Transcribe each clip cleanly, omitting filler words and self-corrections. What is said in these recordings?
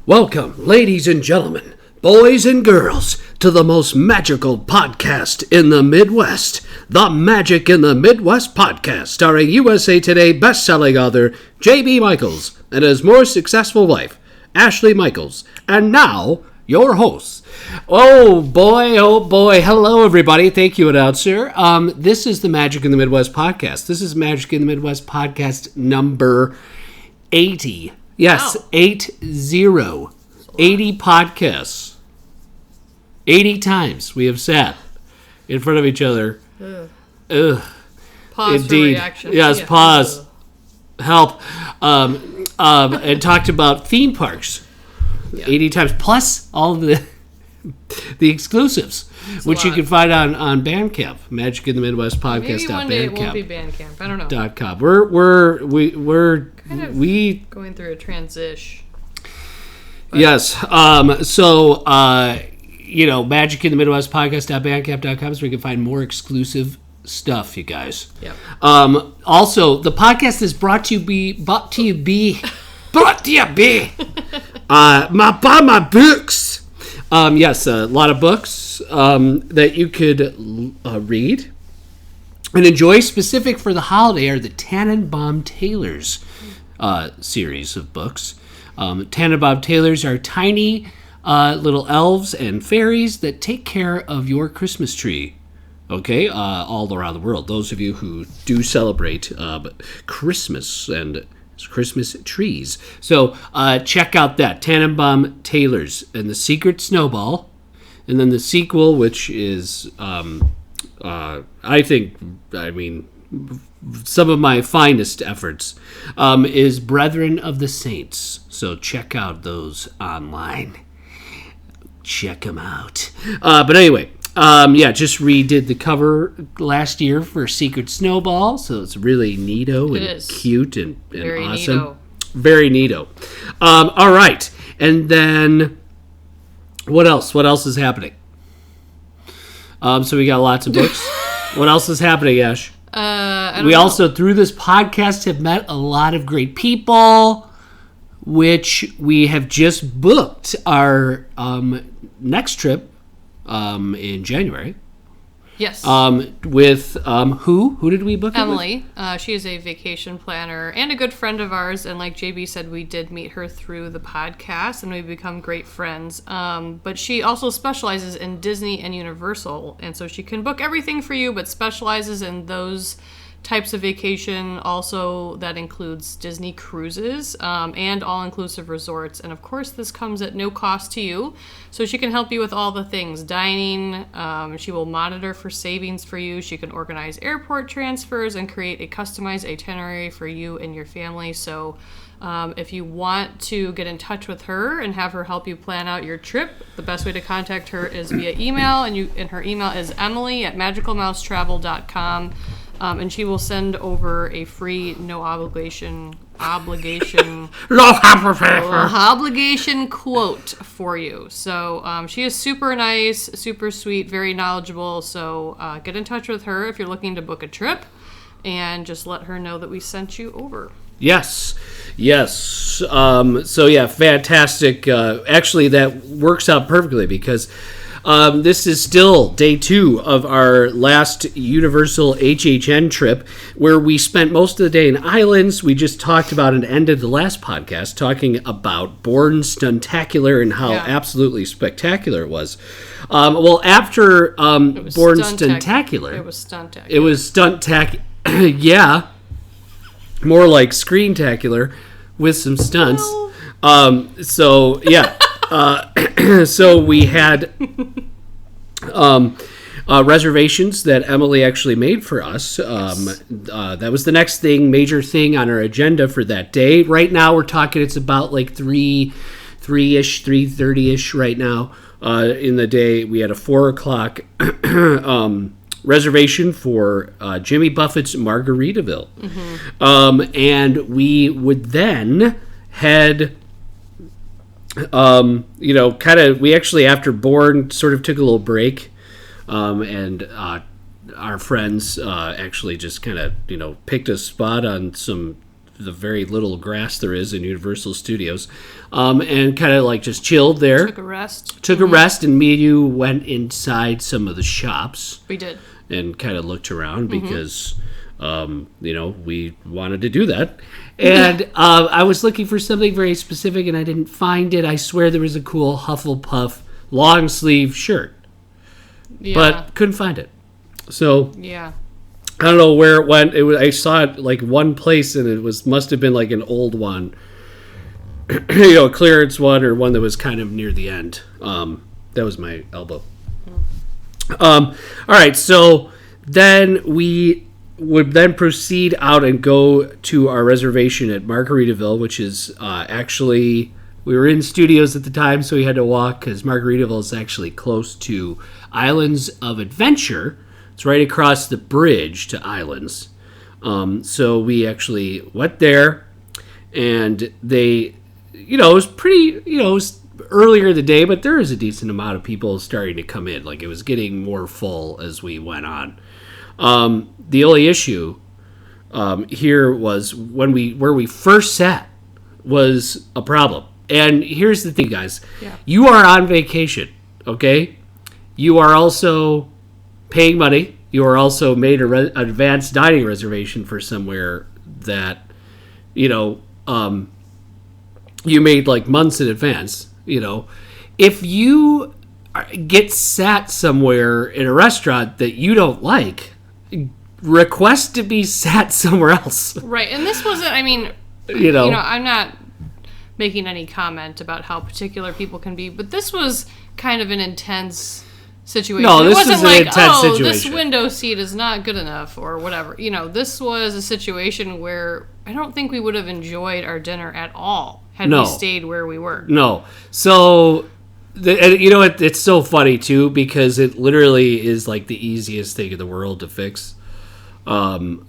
Welcome, ladies and gentlemen, boys and girls, to the most magical podcast in the Midwest, the Magic in the Midwest podcast, starring USA Today best-selling author J.B. Michaels and his more successful wife, Ashley Michaels. And now, your hosts. Oh boy, hello everybody. Thank you, announcer. This is the Magic in the Midwest podcast. This is Magic in the Midwest podcast number 80. Yes, wow. 80 podcasts. 80 times we have sat in front of each other. Ugh. Pause Indeed. for reaction. Yes, pause. Help. And talked about theme parks. Yeah. 80 times, plus all of the exclusives, which you can find on Bandcamp, Magic in the Midwest Podcast. Maybe one day it won't be Bandcamp. I don't know. .com. We're kind of going through a transition. Yes. Magic in the Midwest Podcast.bandcamp.com is where you can find more exclusive stuff, you guys. Yep. Also, the podcast is brought to you by my books. Yes, a lot of books that you could read and enjoy. Specific for the holiday are the Tannenbaum Taylors series of books. Tannenbaum Taylors are tiny little elves and fairies that take care of your Christmas tree. Okay, all around the world. Those of you who do celebrate Christmas and Christmas trees. So check out that Tannenbaum Taylors and the Secret Snowball, and then the sequel, which is some of my finest efforts, is Brethren of the Saints. So check out those online. Check them out. But anyway, just redid the cover last year for Secret Snowball, so it's really neato and cute and very awesome. Neato. Very neato. All right, and then what else? What else is happening? So we got lots of books. What else is happening, Ash? We also, through this podcast, have met a lot of great people, which we have just booked our next trip in January. Yes. With who? Who did we book Emily. It with? She is a vacation planner and a good friend of ours. And like JB said, we did meet her through the podcast and we've become great friends. But she also specializes in Disney and Universal. And so she can book everything for you, but specializes in those types of vacation. Also, that includes Disney cruises and all-inclusive resorts. And of course, this comes at no cost to you. So she can help you with all the things. Dining, she will monitor for savings for you. She can organize airport transfers and create a customized itinerary for you and your family. So if you want to get in touch with her and have her help you plan out your trip, the best way to contact her is via email. And her email is emily@magicalmousetravel.com. And she will send over a free, no obligation quote for you. So she is super nice, super sweet, very knowledgeable. So get in touch with her if you're looking to book a trip, and just let her know that we sent you over. Yes. Fantastic. Actually, that works out perfectly because this is still day 2 of our last Universal HHN trip, where we spent most of the day in islands. We just talked about and ended the last podcast talking about Born Stuntacular and how absolutely spectacular it was. After Born Stuntacular... It was Stuntacular. It was Stuntacular. Yeah. More like Screentacular with some stunts. So we had reservations that Emily actually made for us. That was the next major thing on our agenda for that day. Right now we're talking, it's about like 3:30ish right now in the day. We had a 4 o'clock reservation for Jimmy Buffett's Margaritaville. Mm-hmm. And we would then head... we actually, after Born, sort of took a little break, and our friends actually just kind of, picked a spot on some the very little grass there is in Universal Studios, and kind of like just chilled there. Took a rest. Took a rest, and me and you went inside some of the shops. We did. And kind of looked around because, we wanted to do that. And I was looking for something very specific, and I didn't find it. I swear there was a cool Hufflepuff long sleeve shirt, but couldn't find it. So yeah. I don't know where it went. I saw it like one place, and it must have been like an old one, a clearance one or one that was kind of near the end. That was my elbow. All right, so then we would then proceed out and go to our reservation at Margaritaville, which is actually, we were in studios at the time, so we had to walk because Margaritaville is actually close to Islands of Adventure. It's right across the bridge to Islands. So we actually went there, and they, it was pretty, it was earlier in the day, but there was a decent amount of people starting to come in. Like, it was getting more full as we went on. The only issue here was where we first sat was a problem. And here's the thing, guys. Yeah. You are on vacation, okay? You are also paying money. You are also made an advanced dining reservation for somewhere that, you made like months in advance. If you get sat somewhere in a restaurant that you don't like, request to be sat somewhere else. Right, and this wasn't, I'm not making any comment about how particular people can be, but this was kind of an intense situation. No, this wasn't was like, an intense situation. this window seat is not good enough or whatever. This was a situation where I don't think we would have enjoyed our dinner at all had we stayed where we were. No. So, it's so funny, too, because it literally is like the easiest thing in the world to fix. And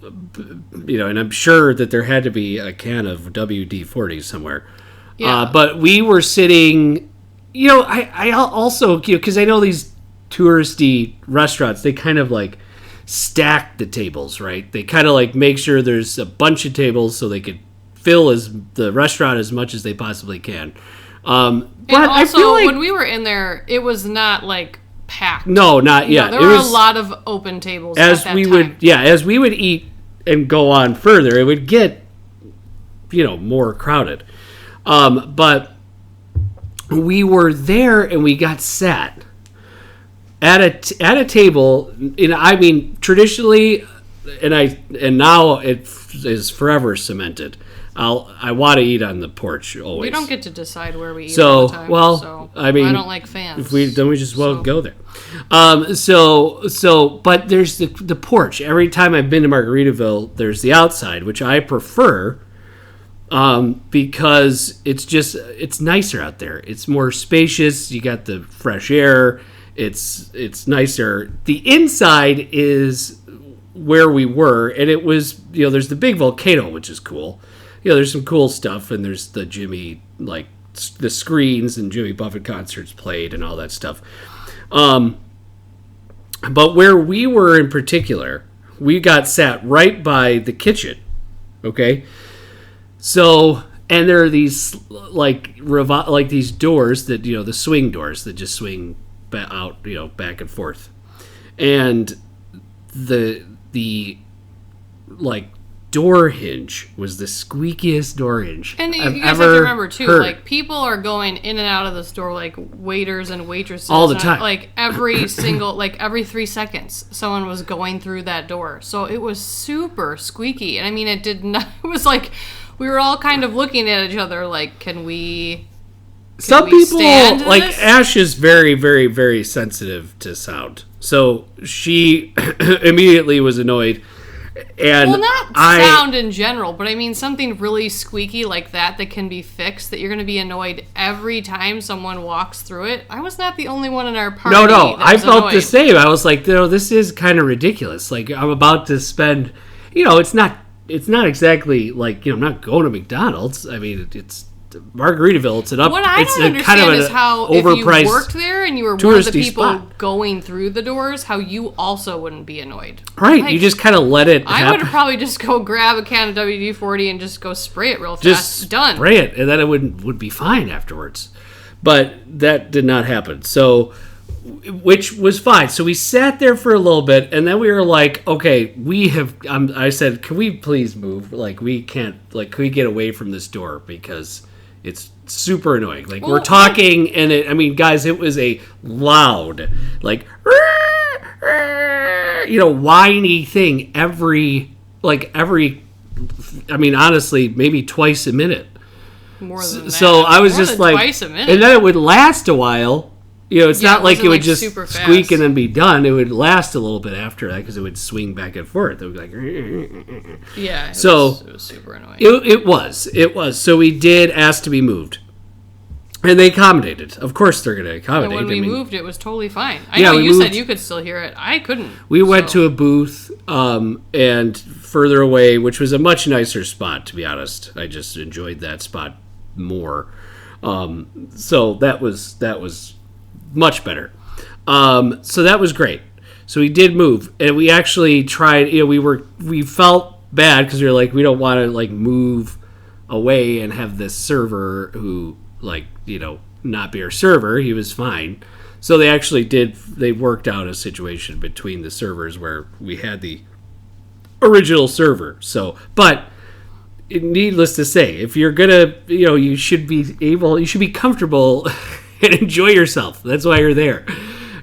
I'm sure that there had to be a can of WD-40 somewhere. Yeah. But we were sitting, I also, because I know these touristy restaurants, they kind of like stack the tables, right? They kind of like make sure there's a bunch of tables so they could fill the restaurant as much as they possibly can. But and also, I feel like when we were in there, it was not like packed. No, not yet. There were a lot of open tables as at that we time. as we would eat and go on further, it would get more crowded. But we were there and we got sat at a table. Traditionally, and now it is forever cemented. I want to eat on the porch always. We don't get to decide where we eat all the time. I don't like fans. If we just won't go there. But there's the porch. Every time I've been to Margaritaville, there's the outside, which I prefer, because it's nicer out there. It's more spacious. You got the fresh air. It's nicer. The inside is where we were, and it was there's the big volcano, which is cool. There's some cool stuff, and there's the Jimmy, like, the screens and Jimmy Buffett concerts played and all that stuff. But where we were in particular, we got sat right by the kitchen, okay? So, and there are these, like these doors that, the swing doors that just swing out, back and forth. And the door hinge was the squeakiest door hinge and I've you guys ever have to remember too, heard. like, people are going in and out of the store, like waiters and waitresses all the time. Like every 3 seconds someone was going through that door, so it was super squeaky. And it did not, it was like we were all kind of looking at each other like, can we some people stand like this? Ash is very, very, very sensitive to sound, so she immediately was annoyed. And not sound in general, but something really squeaky like that can be fixed, that you're going to be annoyed every time someone walks through it. I was not the only one in our party. No, I felt annoyed. the same. I was like, this is kind of ridiculous. Like, I'm about to spend, it's not exactly like, I'm not going to McDonald's. It's Margaritaville. It's What I don't understand is how if you worked there and you were one of the people going through the doors, how you also wouldn't be annoyed. Right, like, you just kind of let it happen. I would probably just go grab a can of WD-40 and just go spray it real fast. Just done. Spray it, and then it would be fine afterwards. But that did not happen. So, which was fine. So we sat there for a little bit, and then we were like, okay, I said, can we please move? Like, we can't, like, can we get away from this door? Because it's super annoying. Like, we're talking, and guys, it was a loud, like, whiny thing honestly, maybe twice a minute. More than that. So I was just like, twice a minute. And then it would last a while. It's not like it would just squeak and then be done. It would last a little bit after that because it would swing back and forth. It would be like, yeah. It was super annoying. It was. So we did ask to be moved, and they accommodated. Of course, they're going to accommodate. And when we moved, it was totally fine. I know you said you could still hear it. I couldn't. We went to a booth and further away, which was a much nicer spot. To be honest, I just enjoyed that spot more. So that was much better. So that was great. So we did move, and we actually tried. We felt bad because we were like, we don't want to like move away and have this server who not be our server. He was fine. So they actually did. They worked out a situation between the servers where we had the original server. So, but needless to say, if you're gonna, you should be comfortable and enjoy yourself. That's why you're there.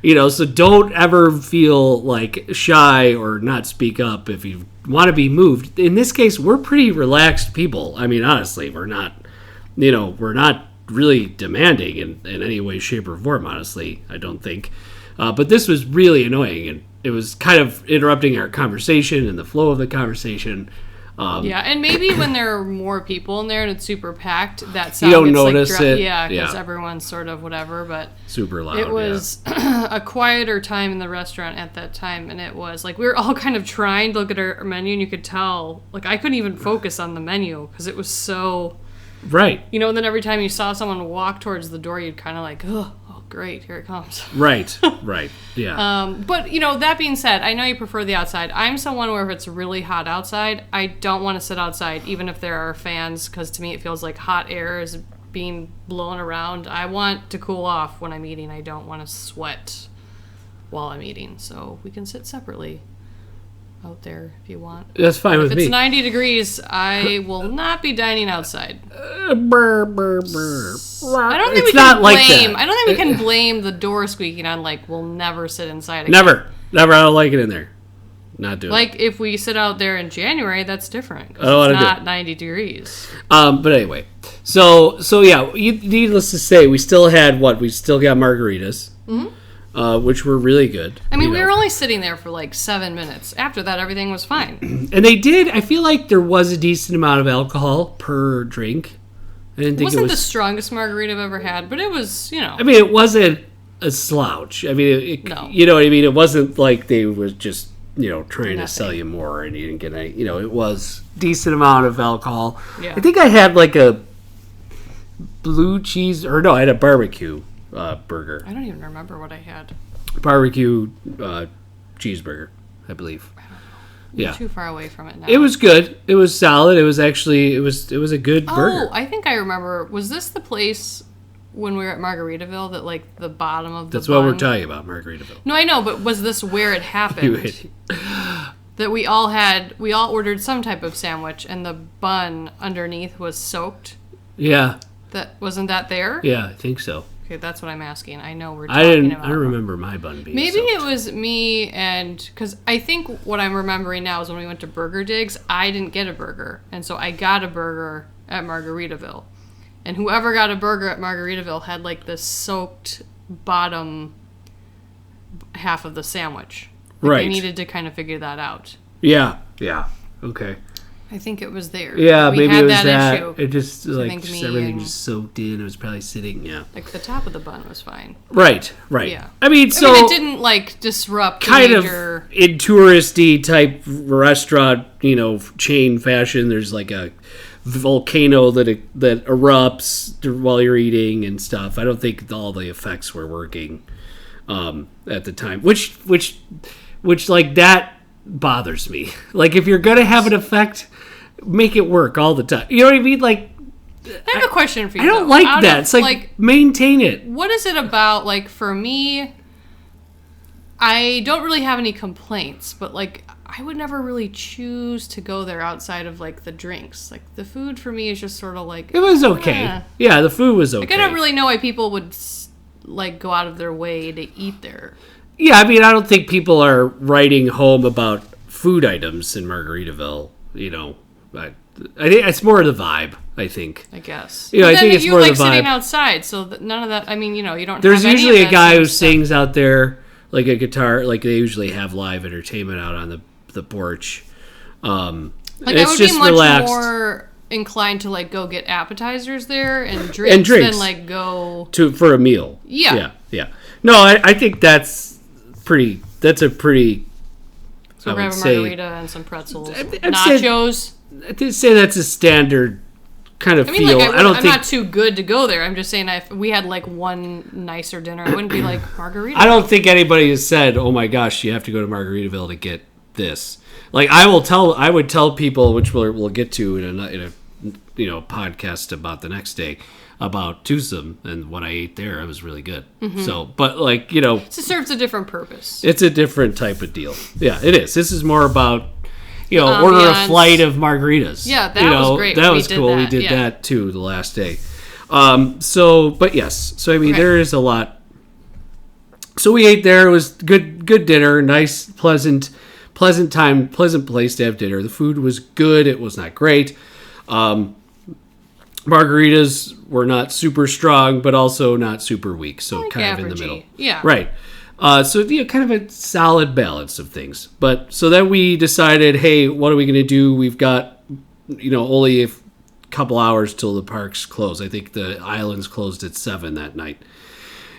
So don't ever feel like shy or not speak up if you want to be moved. In this case, we're pretty relaxed people. Honestly, we're not really demanding in any way, shape, or form, honestly, I don't think. But this was really annoying, and it was kind of interrupting our conversation and the flow of the conversation. And maybe when there are more people in there and it's super packed, that sound you don't notice it. Yeah, because everyone's sort of whatever, but super loud. It was a quieter time in the restaurant at that time, and it was like we were all kind of trying to look at our menu, and you could tell, like, I couldn't even focus on the menu because it was so right. And then every time you saw someone walk towards the door, you'd kind of like, oh, great, here it comes. Right, yeah. But, that being said, I know you prefer the outside. I'm someone where if it's really hot outside, I don't want to sit outside, even if there are fans, because to me it feels like hot air is being blown around. I want to cool off when I'm eating. I don't want to sweat while I'm eating, so we can sit separately out there if you want. That's fine with me. If it's 90 degrees, I will not be dining outside. I don't think we can blame the door squeaking on, like, we'll never sit inside again. Never. I don't like it in there. Not doing it. Like, if we sit out there in January, that's different. I don't want to do it. It's not 90 degrees. But anyway. So yeah, needless to say, we still got margaritas. Mm-hmm. Which were really good. We were only sitting there for like 7 minutes. After that, everything was fine. And they did. I feel like there was a decent amount of alcohol per drink. I didn't think it wasn't the strongest margarita I've ever had, but it was, it wasn't a slouch. No. You know what I mean? It wasn't like they were just, trying to sell you more and you didn't get any, it was decent amount of alcohol. Yeah. I think I had like a blue cheese, I had a barbecue burger. I don't even remember what I had. Barbecue cheeseburger, I believe. I don't know. You're too far away from it now. It was good. It was solid. It was actually it was a good burger. Oh, I think I remember. Was this the place when we were at Margaritaville that like the bottom of the That's what we're talking about, Margaritaville. No, I know, but was this where it happened? That we all ordered some type of sandwich and the bun underneath was soaked? Yeah. Wasn't that there? Yeah, I think so. Okay, that's what I'm asking. I know we're talking about. I don't remember my bun being Maybe soaked. it was me because I think what I'm remembering now is when we went to Burger Digs, I didn't get a burger. And so I got a burger at Margaritaville. And whoever got a burger at Margaritaville had like the soaked bottom half of the sandwich. Right. They needed to kind of figure that out. Yeah. Okay. I think it was there. Yeah, we maybe had it was that issue. It just everything just soaked in. It was probably sitting. Yeah, like the top of the bun was fine. Right. Yeah. It didn't like disrupt kind of in touristy type restaurant, chain fashion. There's like a volcano that erupts while you're eating and stuff. I don't think all the effects were working at the time, which like that bothers me. Like, if you're gonna have an effect, make it work all the time. You know what I mean? Like, I have a question for you. I don't like that. It's like, maintain it. What is it about? Like, for me, I don't really have any complaints, but like, I would never really choose to go there outside of like the drinks. Like, the food for me is just sort of like, it was okay. Yeah, the food was okay. Like, I don't really know why people would like go out of their way to eat there. Yeah, I mean, I don't think people are writing home about food items in Margaritaville. You know, I think it's more of the vibe. I think. I guess. You know, I think it's more of the vibe. You like sitting outside, so none of that. I mean, you know, you don't. There's have usually any of a guy who stuff. sings out there, like a guitar. Like, they usually have live entertainment out on the porch. Like, I it's would just be much relaxed. More inclined to like go get appetizers there and drinks than like go for a meal. Yeah. No, I think that's pretty. That's a pretty. So grab a margarita and some pretzels, I'd nachos. I'd say that's a standard kind of I mean, feel. like, I'm I'm not too good to go there. I'm just saying, if we had like one nicer dinner, I wouldn't be like Margarita. I don't think anybody has said, "Oh my gosh, you have to go to Margaritaville to get this." Like, I would tell people, which we'll get to in a podcast about the next day, about Tucson and what I ate there. It was really good. Mm-hmm. So, but like, it serves a different purpose. It's a different type of deal. Yeah, it is. This is more about, order a flight of margaritas. Yeah, that was great. That was cool. We did that too the last day. But yes. So, I mean, there is a lot. So we ate there. It was good dinner. Nice, pleasant time, pleasant place to have dinner. The food was good. It was not great. Margaritas were not super strong, but also not super weak. So like kind averagey. of in the middle. Yeah. Right. So kind of a solid balance of things. But so then we decided, hey, what are we going to do? We've got, only a couple hours till the parks close. I think the islands closed at 7 that night.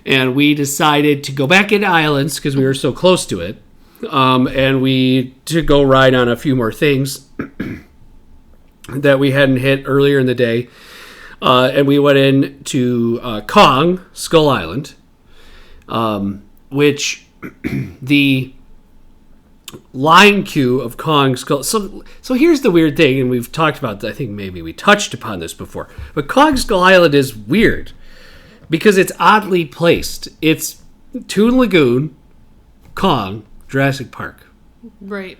And we decided to go back into Islands because we were so close to it. And to go ride on a few more things that we hadn't hit earlier in the day. And we went into Kong, Skull Island, which the line queue of Kong Skull... So here's the weird thing, and we've talked about this, I think maybe we touched upon this before, but Kong Skull Island is weird because it's oddly placed. It's Toon Lagoon, Kong, Jurassic Park. Right.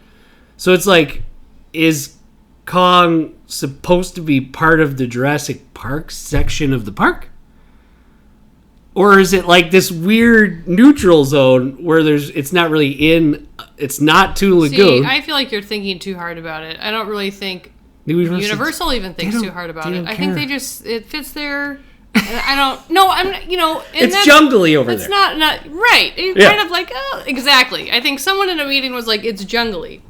So it's like, is Kong supposed to be part of the Jurassic Park section of the park? Or is it like this weird neutral zone where it's not Toon Lagoon? See, I feel like you're thinking too hard about it. I don't really think Universal even thinks too hard about it. I think it fits there. I don't know. It's jungly over there. It's not right. It's kind of like, exactly. I think someone in a meeting was like, it's jungly.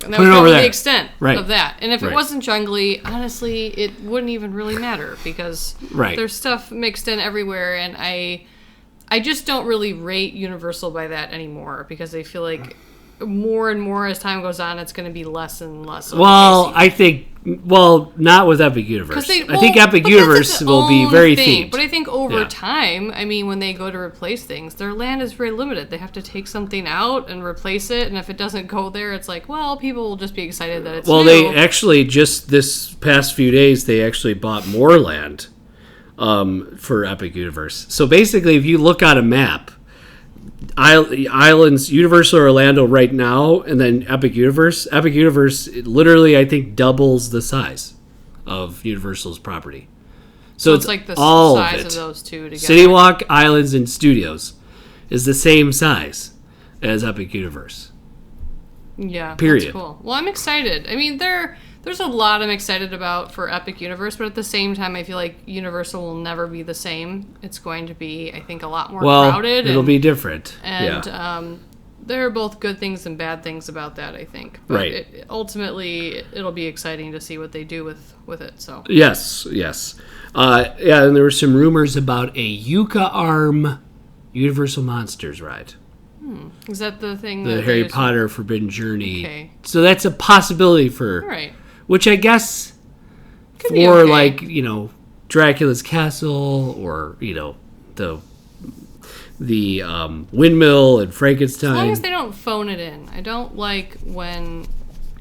And that was probably the extent of that. And if it wasn't jungly, honestly, it wouldn't even really matter because there's stuff mixed in everywhere. And I just don't really rate Universal by that anymore because I feel like more and more as time goes on, it's going to be less and less. Well, I think, not with Epic Universe. I think Epic Universe will be very themed. But I think over time, I mean, when they go to replace things, their land is very limited. They have to take something out and replace it. And if it doesn't go there, it's like, well, people will just be excited that it's new. They actually, just this past few days, they actually bought more land for Epic Universe. So basically, if you look on a map, Islands, Universal Orlando right now, and then Epic Universe, it literally, I think, doubles the size of Universal's property. So it's like the size of those two together. City Walk, Islands, and Studios is the same size as Epic Universe. Yeah, period. That's cool. Well, I'm excited. I mean, there's a lot I'm excited about for Epic Universe, but at the same time, I feel like Universal will never be the same. It's going to be, I think, a lot more crowded. It'll be different. And there are both good things and bad things about that, I think. But ultimately, it'll be exciting to see what they do with it. So Yes. And there were some rumors about a Yucca Arm Universal Monsters ride. Is that the thing? The Harry Potter Forbidden Journey. Okay. So that's a possibility for... Right. Which I guess be for okay. like, Dracula's castle, or the windmill and Frankenstein. As long as they don't phone it in. I don't like when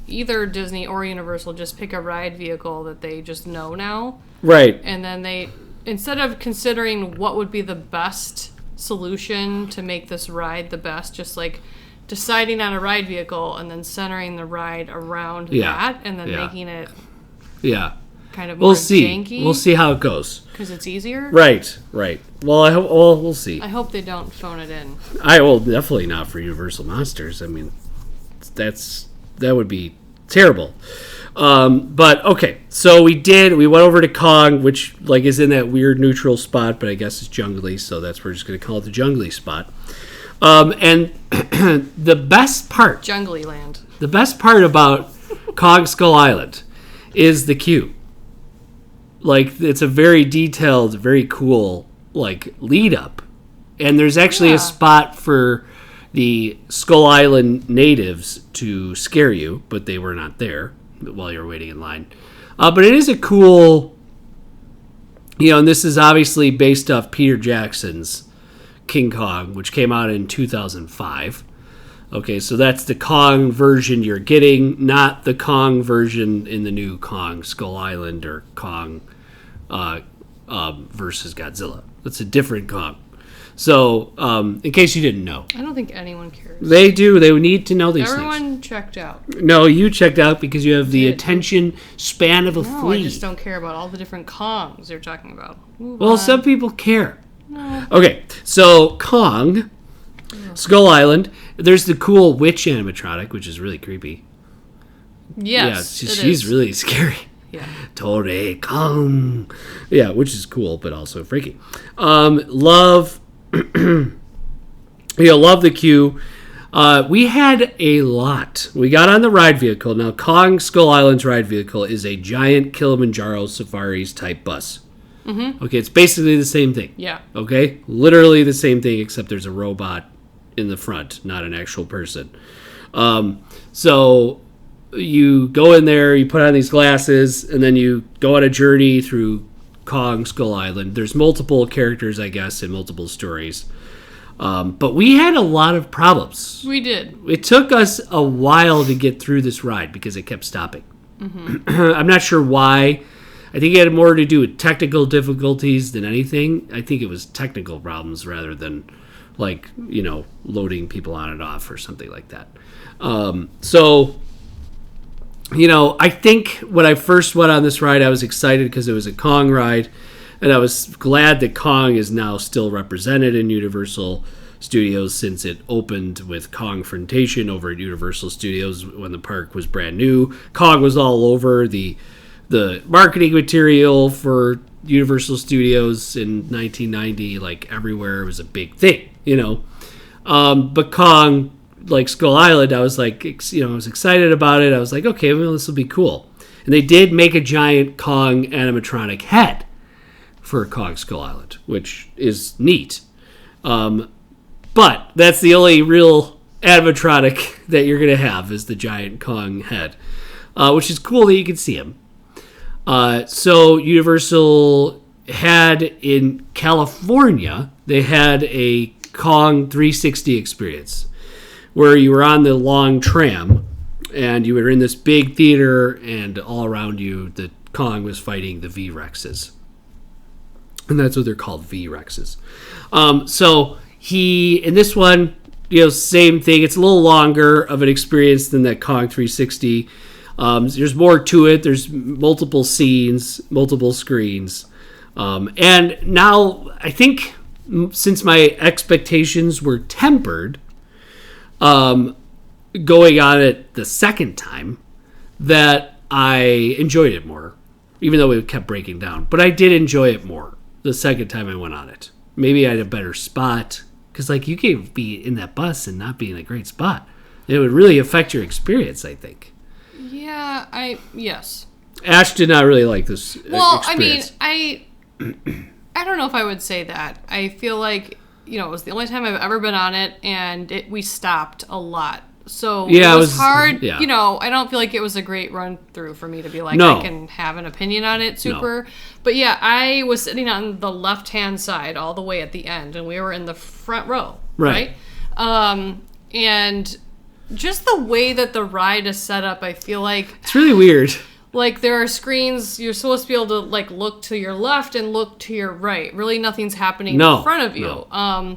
either Disney or Universal just pick a ride vehicle that they just know now. Right. And then they, instead of considering what would be the best solution to make this ride the best, just like deciding on a ride vehicle and then centering the ride around that and then making it kind of more janky. We'll see how it goes. Because it's easier? Right. Well, we'll see. I hope they don't phone it in. I will definitely not for Universal Monsters. I mean, that would be terrible. But okay, so we went over to Kong, which like is in that weird neutral spot, but I guess it's jungly, so we're just going to call it the jungly spot. And the best part, Jungly Land. The best part about Kong Skull Island is the queue. Like, it's a very detailed, very cool like lead up, and there's actually a spot for the Skull Island natives to scare you, but they were not there while you're waiting in line. But it is a cool, and this is obviously based off Peter Jackson's King Kong, which came out in 2005. Okay, so that's the Kong version you're getting, not the Kong version in the new Kong Skull Island or Kong versus Godzilla. That's a different Kong. So, in case you didn't know. I don't think anyone cares. They do. They need to know these things. Everyone checked out. No, you checked out because you have the attention span of a flea. I just don't care about all the different Kongs they're talking about. Move well, on. some people care. No. Okay, so Kong, Skull Island. There's the cool witch animatronic, which is really creepy. Yes, yeah, she's really scary. Yeah. Tore Kong. Yeah, which is cool, but also freaky. Love, love the queue. We had a lot. We got on the ride vehicle. Now, Kong Skull Island's ride vehicle is a giant Kilimanjaro Safaris type bus. Mm-hmm. Okay, it's basically the same thing. Yeah. Okay? Literally the same thing, except there's a robot in the front, not an actual person. So you go in there, you put on these glasses, and then you go on a journey through Kong Skull Island. There's multiple characters, I guess, and multiple stories. But we had a lot of problems. We did. It took us a while to get through this ride because it kept stopping. Mm-hmm. I'm not sure why. I think it had more to do with technical difficulties than anything. I think it was technical problems rather than, like, loading people on and off or something like that. I think when I first went on this ride, I was excited because it was a Kong ride. And I was glad that Kong is now still represented in Universal Studios since it opened with Kongfrontation over at Universal Studios when the park was brand new. Kong was all over the marketing material for Universal Studios in 1990, like everywhere. It was a big thing, But Kong, like Skull Island, I was like, I was excited about it. I was like, okay, well, this will be cool. And they did make a giant Kong animatronic head for Kong Skull Island, which is neat. But that's the only real animatronic that you're going to have is the giant Kong head, which is cool that you can see him. So Universal had in California, they had a Kong 360 experience where you were on the long tram and you were in this big theater and all around you, the Kong was fighting the V-Rexes. And that's what they're called, V-Rexes. So in this one, same thing. It's a little longer of an experience than that Kong 360. There's more to it. There's multiple scenes, multiple screens. And now, I think, since my expectations were tempered, going on it the second time, that I enjoyed it more, even though it kept breaking down. But I did enjoy it more the second time I went on it. Maybe I had a better spot, because you can't be in that bus and not be in a great spot. It would really affect your experience, I think. Yeah, yes. Ash did not really like this experience. I don't know if I would say that. I feel like, it was the only time I've ever been on it, and we stopped a lot. So Yeah, it was hard. yeah. I don't feel like it was a great run through for me to be like, No. I can have an opinion on it super. But yeah, I was sitting on the left-hand side all the way at the end, and we were in the front row, Right. And just the way that the ride is set up, I feel like It's really weird. like there are screens, you're supposed to be able to like look to your left and look to your right. Really nothing's happening in front of you. No.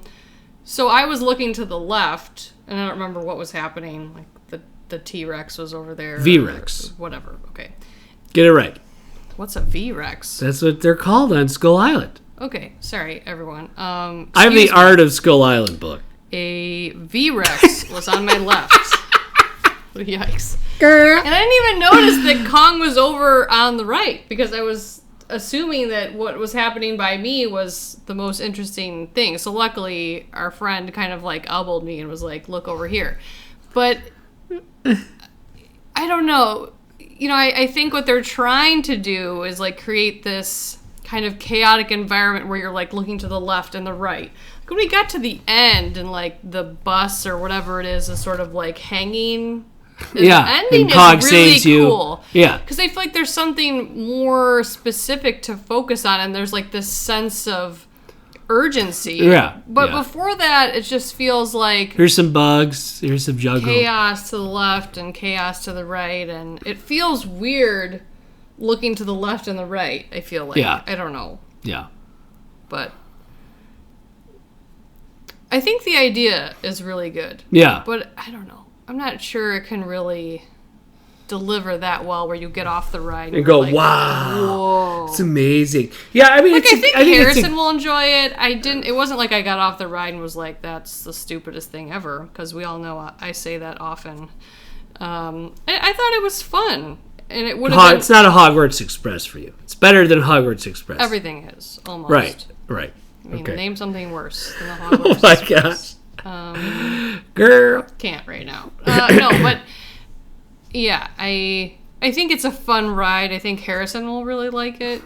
So I was looking to the left, and I don't remember what was happening. Like the T-Rex was over there. V-Rex. Or whatever. Okay. Get it right. What's a V-Rex? That's what they're called on Skull Island. Okay. Sorry, everyone. I have the Excuse me. Art of Skull Island book. A V-Rex was on my left. Yikes. Girl. And I didn't even notice that Kong was over on the right because I was assuming that what was happening by me was the most interesting thing. So luckily, our friend kind of like elbowed me and was like, look over here. But I don't know. I think what they're trying to do is like create this kind of chaotic environment where you're like looking to the left and the right. When we got to the end and like the bus or whatever it is sort of like hanging. Yeah, the ending and Kong is really saves you. cool. Yeah. Because I feel like there's something more specific to focus on, and there's like this sense of urgency. Yeah. But yeah. before that, it just feels like Here's some bugs. Here's some jungle. chaos to the left and chaos to the right, and it feels weird looking to the left and the right, I feel like. Yeah. I don't know. Yeah. But I think the idea is really good. Yeah. But I don't know. I'm not sure it can really deliver that well where you get off the ride And go, you're like, wow. whoa. It's amazing. Yeah, I mean, Like, I think it's Harrison will enjoy it. It wasn't like I got off the ride and was like, that's the stupidest thing ever, because we all know I say that often. I thought it was fun. And it would have been... It's not a Hogwarts Express for you. It's better than Hogwarts Express. Everything is, almost. Right. I mean, Okay. name something worse than the Oh Hogwarts my Express. gosh. Girl. Can't right now. No, but yeah, I think it's a fun ride. I think Harrison will really like it.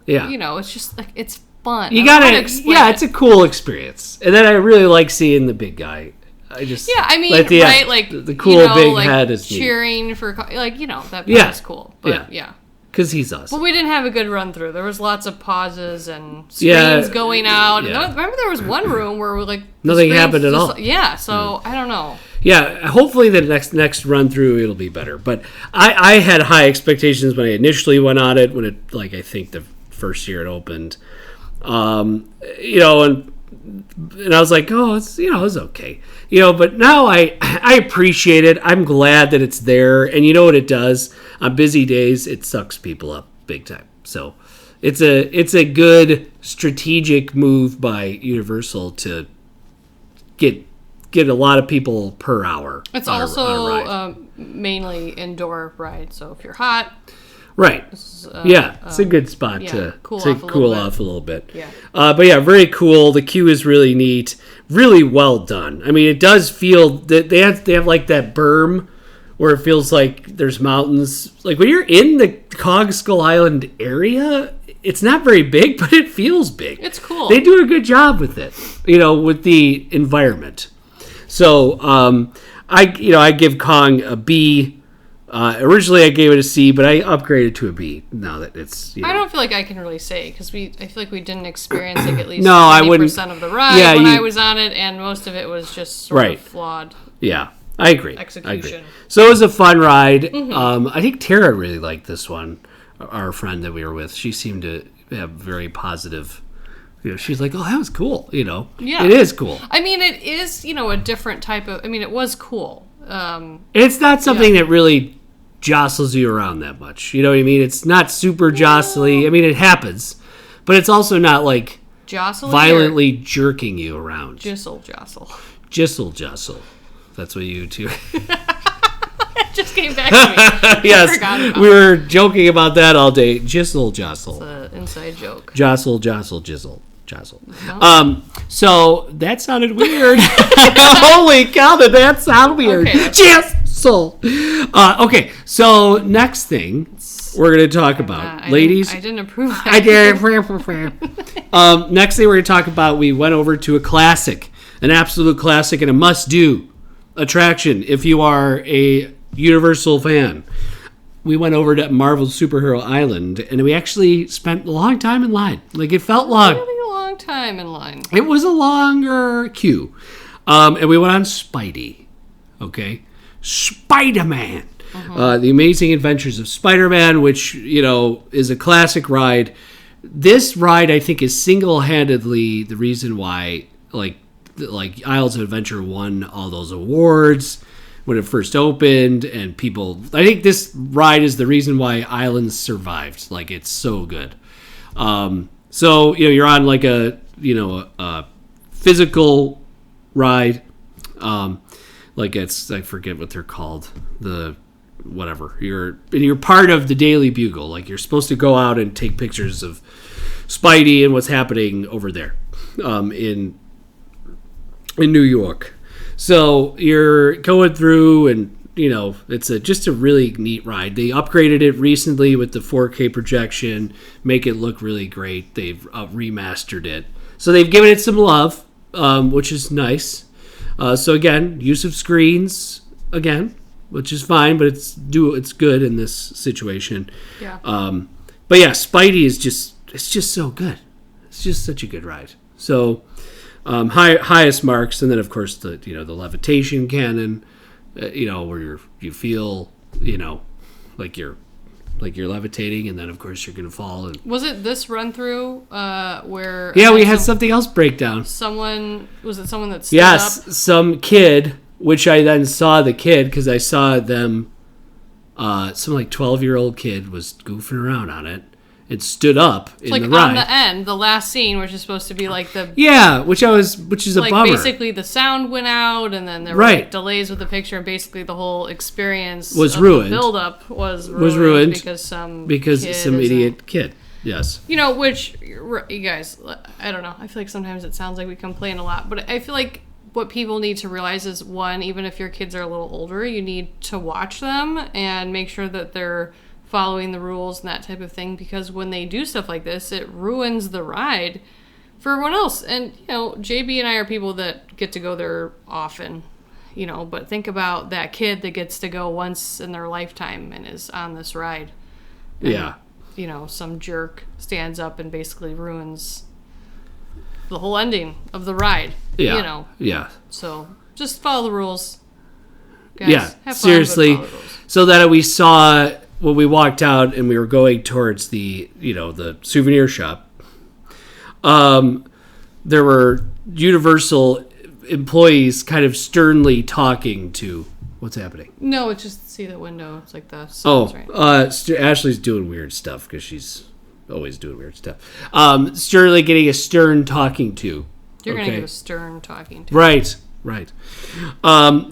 Yeah. It's just like it's fun. You I don't know how to gotta, explain yeah, it. it's a cool experience. And then I really like seeing the big guy. Yeah, I mean, like right, like the cool big like head is cheering for, like that Yeah. is cool. But yeah. because he's awesome. But we didn't have a good run through. There was lots of pauses and screens going out. Yeah. And remember, there was one room where we the Nothing screens happened at just- all. Yeah, so I don't know. Yeah, hopefully the next run through it'll be better. But I had high expectations when I initially went on it, when it, like, I think the first year it opened. And I was like, oh, it's it's okay. But now I appreciate it. I'm glad that it's there. And you know what it does? On busy days, it sucks people up big time. So it's a good strategic move by Universal to get a lot of people per hour. It's on a also ride. mainly indoor ride, so if you're hot, right. It's a good spot to cool off a little bit. Yeah. But yeah, very cool. The queue is really neat, really well done. I mean, it does feel that they have like that berm where it feels like there's mountains. Like when you're in the Cog Skull Island area, it's not very big, but it feels big. It's cool. They do a good job with it, with the environment. So I give Kong a B. Originally I gave it a C, but I upgraded to a B now that it's. I don't feel like I can really say because I feel like we didn't experience like at least No, I wouldn't. 20% of the ride when I was on it, and most of it was just sort of flawed. Yeah, I agree. Execution. So it was a fun ride. Mm-hmm. I think Tara really liked this one. Our friend that we were with, she seemed to have very positive. She's like, oh, that was cool. Yeah, it is cool. I mean, it is a different type of. I mean, it was cool. It's not something that really jostles you around that much. You know what I mean? It's not super jostly. I mean, it happens, but it's also not like violently jerking you around. Jostle. Jostle. That's what you two. It just came back to me. Yes, we were joking about that all day. Jostle. It's an inside joke. Jostle. So that sounded weird. Holy cow, did that sound weird? Okay. Jostle. Okay, so next thing we're going to talk about, ladies. I didn't approve that. I did. Next thing we're going to talk about, we went over to a classic, an absolute classic and a must-do attraction, if you are a Universal fan, we went over to Marvel Superhero Island, and we actually spent a long time in line. Like, it felt long. Really a long time in line. It was a longer queue. And we went on Spidey. Okay? Spider-Man. The Amazing Adventures of Spider-Man, which, is a classic ride. This ride, I think, is single-handedly the reason why, like Isles of Adventure won all those awards when it first opened, and people, I think this ride is the reason why Islands survived. Like, it's so good. So, you're on like a physical ride. Like, it's, I forget what they're called. Whatever. You're part of the Daily Bugle. Like, you're supposed to go out and take pictures of Spidey and what's happening over there, in New York. So you're going through, and it's just a really neat ride. They upgraded it recently with the 4K projection, make it look really great. They've remastered it, so they've given it some love, which is nice. So again, use of screens again, which is fine, but it's good in this situation. Yeah. But yeah, Spidey is just so good. It's just such a good ride. So. Highest marks, and then of course the levitation cannon, where you feel like you're levitating, and then of course you're gonna fall. And was it this run through where? Yeah, we had something else break down. Someone that stood yes, up? Some kid, which I then saw the kid because I saw them. Some 12-year-old kid was goofing around on it. It stood up in the ride. On the end, the last scene, which is supposed to be like the... Yeah, which is a bummer. Basically, the sound went out, and then there were delays with the picture, and basically the whole experience was ruined. The build-up was ruined because some idiot kid. Yes. Which, you guys, I don't know. I feel like sometimes it sounds like we complain a lot, but I feel like what people need to realize is, one, even if your kids are a little older, you need to watch them and make sure that they're following the rules and that type of thing, because when they do stuff like this, it ruins the ride for everyone else. And JB and I are people that get to go there often, but think about that kid that gets to go once in their lifetime and is on this ride. And, some jerk stands up and basically ruins the whole ending of the ride. Yeah. So just follow the rules, guys. Yeah, have fun, seriously. but follow the rules. So that we saw when we walked out and we were going towards the souvenir shop, there were Universal employees kind of sternly talking to what's happening. No, it's just see the window. It's like the signs, right? Ashley's doing weird stuff because she's always doing weird stuff. Sternly getting a stern talking to. You're going to give a stern talking to. Right.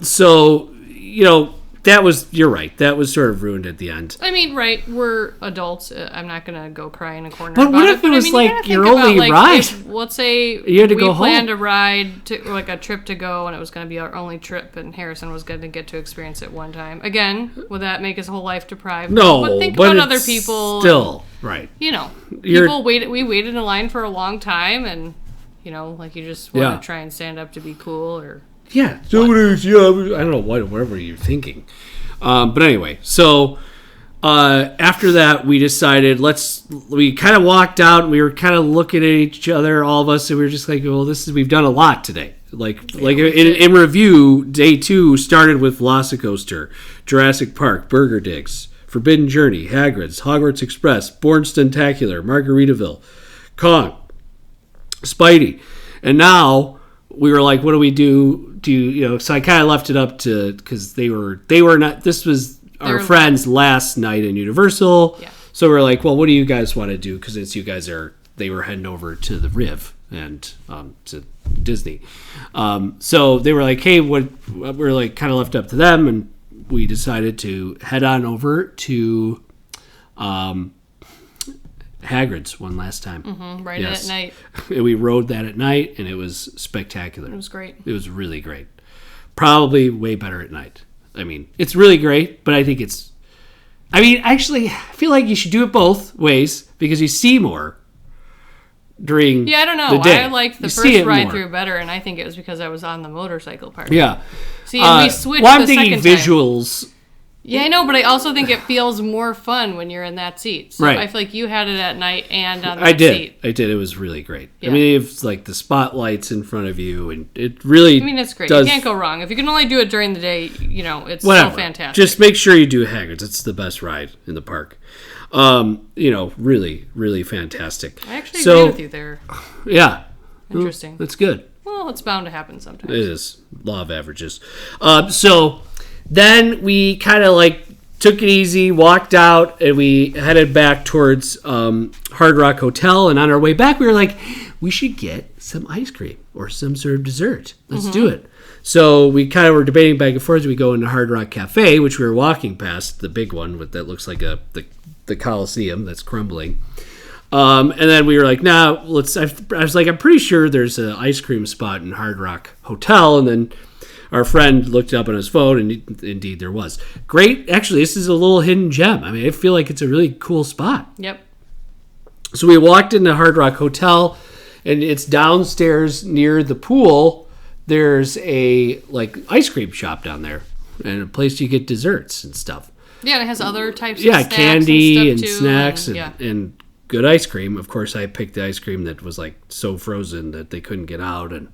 So, you're right. That was sort of ruined at the end. I mean, right, we're adults. I'm not going to go cry in a corner but about what if it was your only ride? Let's say you had to go planned home. a ride, a trip to go, and it was going to be our only trip, and Harrison was going to get to experience it one time. Again, would that make his whole life deprived? No, but think about other people. Still, right. People waited. We waited in line for a long time, and, you just want to try and stand up to be cool, or... Yeah, I don't know whatever you're thinking. But anyway, so after that, we decided we kind of walked out and we were kind of looking at each other, all of us, and we were just like, well, we've done a lot today. In review, day 2 started with Velocicoaster, Jurassic Park, Burger Digs, Forbidden Journey, Hagrid's, Hogwarts Express, Bourne Stuntacular, Margaritaville, Kong, Spidey, and now we were like, what do we do? So I kind of left it up to, because they were not. This was our friends' last night in Universal. Yeah. So we're like, well, what do you guys want to do? Because it's you guys they were heading over to the Riv and to Disney. So they were like, hey, we're like kind of left up to them, and we decided to head on over to Hagrid's one last time. Mm-hmm, right at night. And we rode that at night, and it was spectacular. It was great. It was really great. Probably way better at night. I mean, it's really great, but I think it's... I mean, actually, I feel like you should do it both ways, because you see more during I don't know. the day. I liked the You see first it ride more. through better, and I think it was because I was on the motorcycle part. Yeah. See, and we switched I'm the thinking second time. visuals. Yeah, I know, but I also think it feels more fun when you're in that seat. So Right. I feel like you had it at night and on that I did. seat. I did. It was really great. Yeah. I mean, it's like the spotlights in front of you, and it really. I mean, it's great. does- You can't go wrong. If you can only do it during the day, it's Whatever. so fantastic. Just make sure you do Hagrid's. It's the best ride in the park. Really, really fantastic. I actually agree with you there. Yeah. Interesting. That's good. Well, it's bound to happen sometimes. It is. Law of averages. So then we kind of like took it easy, walked out, and we headed back towards Hard Rock Hotel. And on our way back, we were like, we should get some ice cream or some sort of dessert. Let's do it. So we kind of were debating back and forth. We go into Hard Rock Cafe, which we were walking past, the big one that looks like the Coliseum that's crumbling. And then we were like, nah, I was like, I'm pretty sure there's an ice cream spot in Hard Rock Hotel. And then our friend looked it up on his phone, and indeed there was. Great. Actually, this is a little hidden gem. I mean, I feel like it's a really cool spot. Yep. So we walked into Hard Rock Hotel, and it's downstairs near the pool. There's a like ice cream shop down there, and a place you get desserts and stuff. Yeah, and it has other types of snacks candy and stuff too, snacks and, yeah. and good ice cream. Of course, I picked the ice cream that was like so frozen that they couldn't get out, and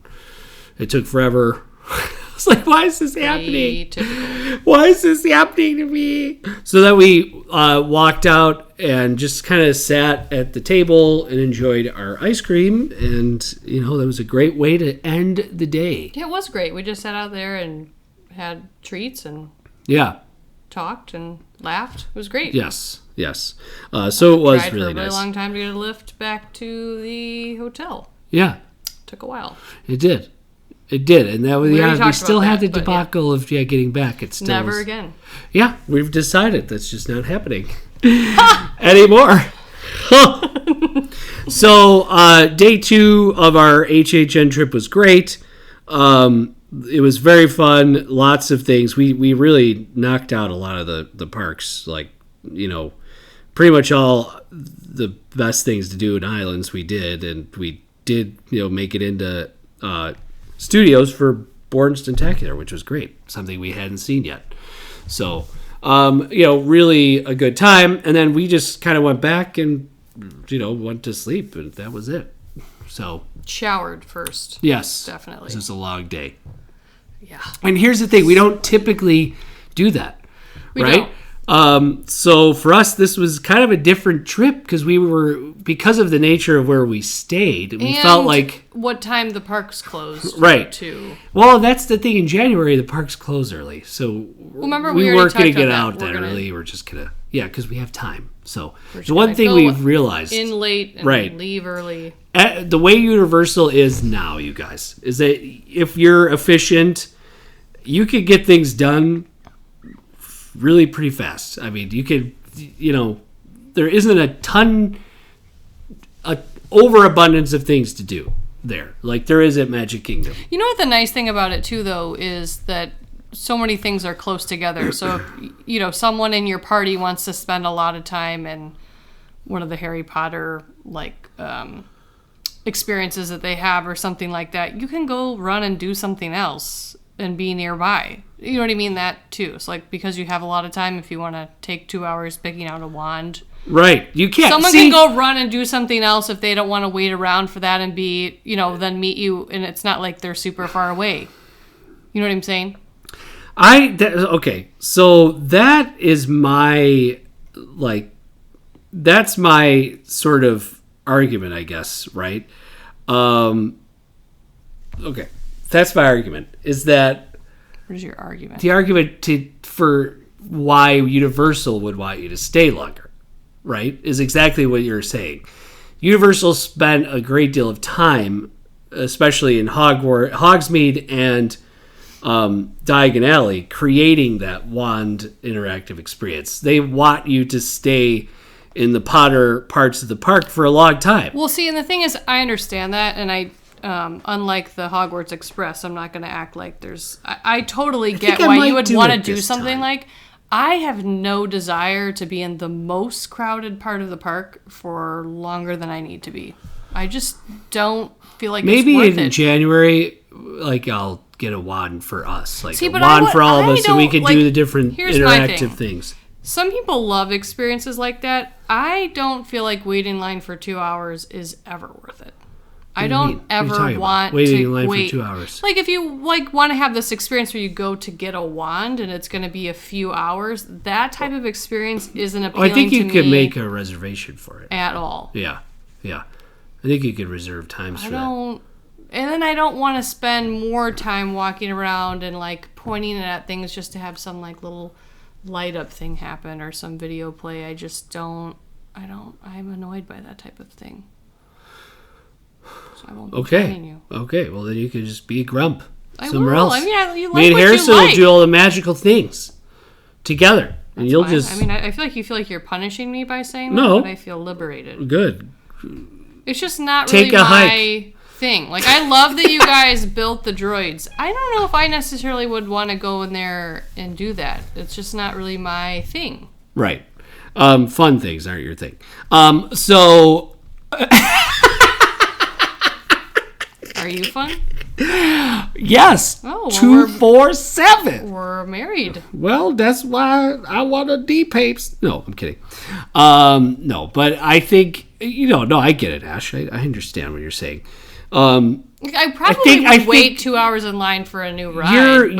it took forever. I was like, why is this happening? Atypical. Why is this happening to me? So then we walked out and just kind of sat at the table and enjoyed our ice cream. And, that was a great way to end the day. Yeah, it was great. We just sat out there and had treats and Yeah. talked and laughed. It was great. Yes. So it was Tried really for a really nice. long time to get a lift back to the hotel. Yeah, Took a while. it did. It did. And that was, We already we talked still about had the that, but yeah. debacle of getting back. It still Never was- again. Yeah, we've decided that's just not happening anymore. So day 2 of our HHN trip was great. It was very fun. Lots of things. We really knocked out a lot of the parks. Like, pretty much all the best things to do in Islands we did. And we did, make it into studios for Born Spectacular, which was great. Something we hadn't seen yet. So, really a good time. And then we just kind of went back and, went to sleep, and that was it. So, Showered first. yes. Definitely. This is a long day. Yeah. And here's the thing. We don't typically do that, We right? don't. So for us, this was kind of a different trip because of the nature of where we stayed. We And felt like, what time the parks closed. Right. Too. well, that's the thing. In January, the parks close early. So remember we we already weren't going to talked get about out that. that We're gonna- early. We're just going to, because we have time. So just the one gonna thing go we've realized, In late and Right. leave early. the way Universal is now, you guys, is that if you're efficient, you could get things done really pretty fast. I mean, you could, there isn't a overabundance of things to do there, like there is at Magic Kingdom. You know what the nice thing about it too, though, is that so many things are close together. So if someone in your party wants to spend a lot of time in one of the Harry Potter experiences that they have or something like that, you can go run and do something else and be nearby. You know what I mean? That too. So because you have a lot of time, if you want to take 2 hours picking out a wand, Right. You can't. someone can go run and do something else if they don't want to wait around for that and be, then meet you, and it's not like they're super far away. You know what I'm saying? Okay. So that is my, that's my sort of argument, I guess, right? Okay. That's my argument, is that What is your argument? the argument for why Universal would want you to stay longer, right, is exactly what you're saying. Universal spent a great deal of time, especially in Hogsmeade and Diagon Alley, creating that wand interactive experience. They want you to stay in the Potter parts of the park for a long time. Well, see, and the thing is, I understand that, and I, unlike the Hogwarts Express, I'm not going to act like there's... I totally get I why might you would do want to it do this something time. like... I have no desire to be in the most crowded part of the park for longer than I need to be. I just don't feel like Maybe it's worth in it. January, like I'll get a wand for us, like See, a but wand for all of I us, so we don't, can like, do the different here's my interactive thing. things. Some people love experiences like that. I don't feel like waiting in line for 2 hours is ever worth it. I don't ever want waiting to in line wait for 2 hours. Like if you like want to have this experience where you go to get a wand and it's going to be a few hours, that type of experience isn't appealing I think you to could me make a reservation for it. at all. Yeah. I think you could reserve times for that. And then I don't want to spend more time walking around and like pointing at things just to have some like little light up thing happen or some video play. I just don't. I'm annoyed by that type of thing. So I won't be trying you. Okay. Well, then you could just be a grump I somewhere will. else. I mean, you like Me and what Harrison you like. will do all the magical things together, and That's you'll fine. just. I mean, I feel like you're punishing me by saying No. that, but I feel liberated. Good. It's just not Take really a my hike. thing. Like, I love that you guys built the droids. I don't know if I necessarily would want to go in there and do that. It's just not really my thing. Right. Fun things aren't your thing. So. Are you fun? Yes. Oh, well, 247. We're married. Well, that's why I want a D-Papes. No, I'm kidding. No, but I think, no, I get it, Ash. I understand what you're saying. I probably would wait 2 hours in line for a new ride.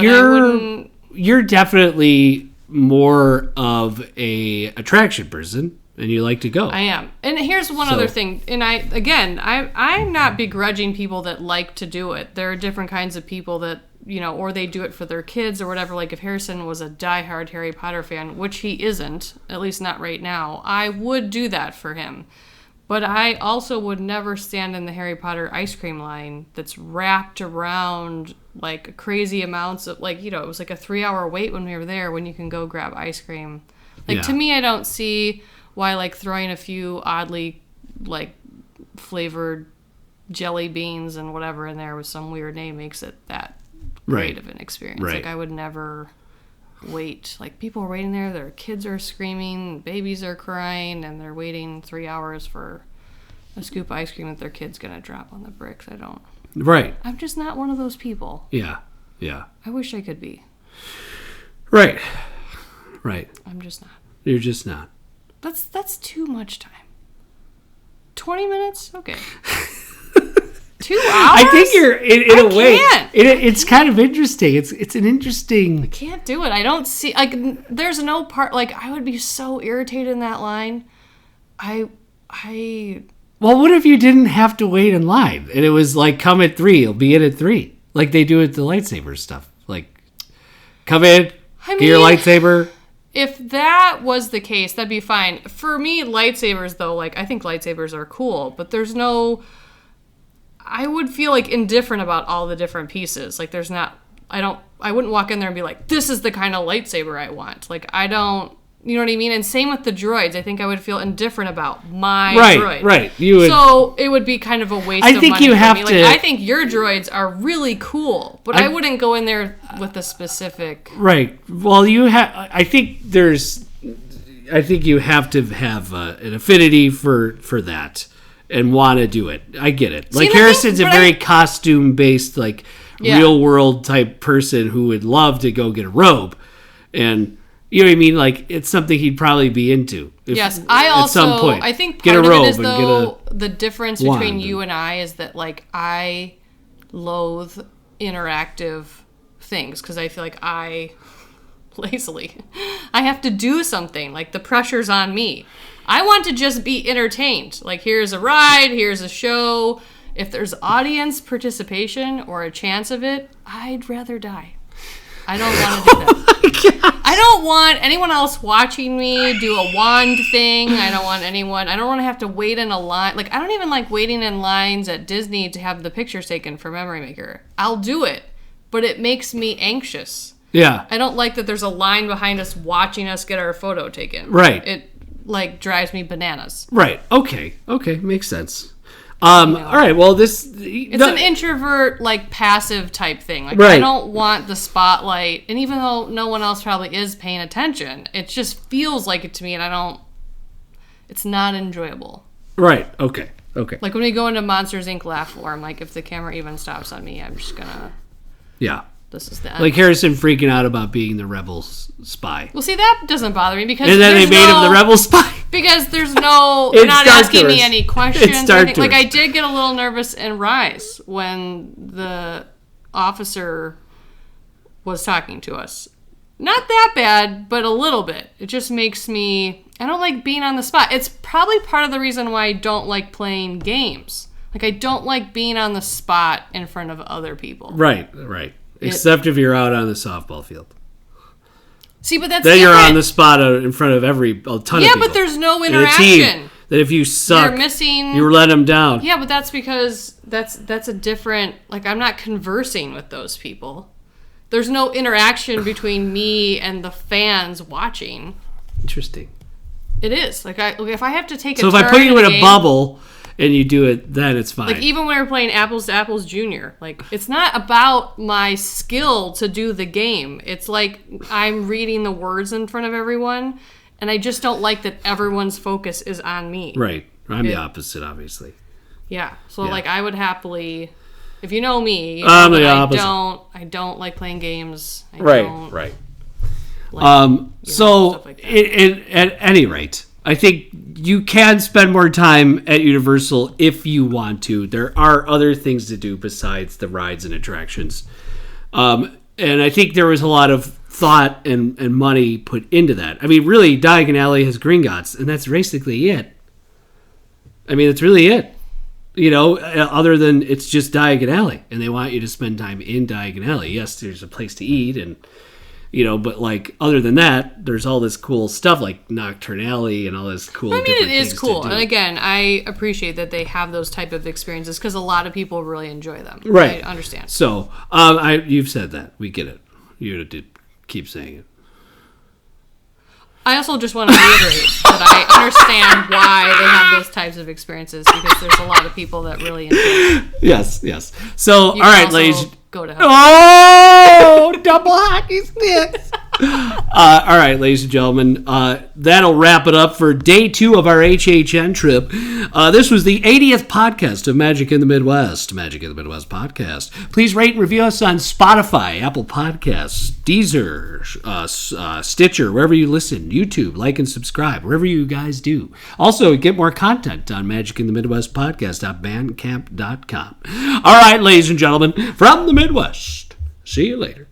You're definitely more of a attraction person, and you like to go. I am. And here's one other thing. And I'm not begrudging people that like to do it. There are different kinds of people that, or they do it for their kids or whatever. Like if Harrison was a diehard Harry Potter fan, which he isn't, at least not right now, I would do that for him. But I also would never stand in the Harry Potter ice cream line that's wrapped around like crazy amounts of it was like a 3-hour wait when we were there when you can go grab ice cream. To me, I don't see why like throwing a few oddly like flavored jelly beans and whatever in there with some weird name makes it that great of an experience. Right. Like I would never wait. Like people are waiting there, their kids are screaming, babies are crying, and they're waiting 3 hours for a scoop of ice cream that their kid's gonna drop on the bricks. Right. I'm just not one of those people. Yeah. I wish I could be. Right. I'm just not. You're just not. That's too much time. 20 minutes? Okay. 2 hours? I think you're in a way. Can't. It's kind of interesting. It's an interesting. Can't do it. I don't see there's no part I would be so irritated in that line. I Well, what if you didn't have to wait in line and it was like come at 3, you'll be in at 3, like they do with the lightsaber stuff. Like, come in, get your lightsaber. If that was the case, that'd be fine. For me, lightsabers though, I think lightsabers are cool, but there's no. I would feel indifferent about all the different pieces. There's not. I wouldn't walk in there and be like, this is the kind of lightsaber I want. I don't. You know what I mean? And same with the droids. I think I would feel indifferent about my droid. Right. You would. So it would be kind of a waste of money. I think you have to. I think your droids are really cool, but I wouldn't go in there with a specific. Right. Well, you have. I think you have to have an affinity for that and want to do it. I get it. Harrison's a very costume-based, real world type person who would love to go get a robe, and. You know what I mean? It's something he'd probably be into. Yes, I also. At some point, I think get part a robe of it is and though the difference between wand. you and I is that I loathe interactive things because I feel I have to do something. The pressure's on me. I want to just be entertained. Here's a ride, here's a show. If there's audience participation or a chance of it, I'd rather die. I don't want to do that. I don't want anyone else watching me do a wand thing. I don't want to have to wait in a line. I don't even like waiting in lines at Disney to have the pictures taken for Memory Maker. I'll do it, but it makes me anxious. Yeah. I don't like that there's a line behind us watching us get our photo taken. Right. It drives me bananas. Right. Okay. Makes sense. All right. Well, it's an introvert, passive type thing. Right. I don't want the spotlight, and even though no one else probably is paying attention, it just feels like it to me, and it's not enjoyable. Right. Okay. Okay. Like when we go into Monsters Inc. laugh form, like if the camera even stops on me, I'm just gonna. Yeah. This is the end. Like Harrison freaking out about being the rebel spy. Well, see, that doesn't bother me because And then they made him the rebel spy. Because there's no, they're not asking me any questions. Like I did get a little nervous in Rise when the officer was talking to us. Not that bad, but a little bit. It just makes me, I don't like being on the spot. It's probably part of the reason why I don't like playing games. Like I don't like being on the spot in front of other people. Right. Except if you're out on the softball field. See, but that's then different. You're on the spot in front of a ton of people. Yeah, but there's no interaction. Team, that if you suck, you're missing. You let them down. Yeah, but that's because that's a different. Like I'm not conversing with those people. There's no interaction between me and the fans watching. Interesting. It is like if I have to take. So if I put you in a bubble. And you do it, then it's fine. Like, even when we were playing Apples to Apples Junior, like, it's not about my skill to do the game. It's like I'm reading the words in front of everyone, and I just don't like that everyone's focus is on me. Right. I'm the opposite, obviously. Yeah. So, like, I would happily... If you know me, I'm the opposite. I don't like playing games. Right. Like, so, stuff like that. At any rate... I think you can spend more time at Universal if you want to. There are other things to do besides the rides and attractions. And I think there was a lot of thought and money put into that. I mean, really, Diagon Alley has Gringotts, and that's basically it. I mean, that's really it. You know, other than it's just Diagon Alley, and they want you to spend time in Diagon Alley. Yes, there's a place to eat and... You know, but like other than that, there's all this cool stuff like Nocturne Alley and all this cool. I mean, it is cool, and again, I appreciate that they have those type of experiences because a lot of people really enjoy them. Right, I understand. So, you've said that we get it. You did keep saying it. I also just want to reiterate that I understand why they have those types of experiences because there's a lot of people that really enjoy it. Yes. So, all right, ladies. Go to hell. Oh, double hockey sticks. All right, ladies and gentlemen, that'll wrap it up for day 2 of our HHN trip. This was the 80th podcast of Magic in the Midwest, Magic in the Midwest podcast. Please rate and review us on Spotify, Apple Podcasts, Deezer, Stitcher, wherever you listen, YouTube, like and subscribe, wherever you guys do. Also, get more content on Magic in the Midwest podcast.bandcamp.com. All right, ladies and gentlemen, from the Midwest. See you later.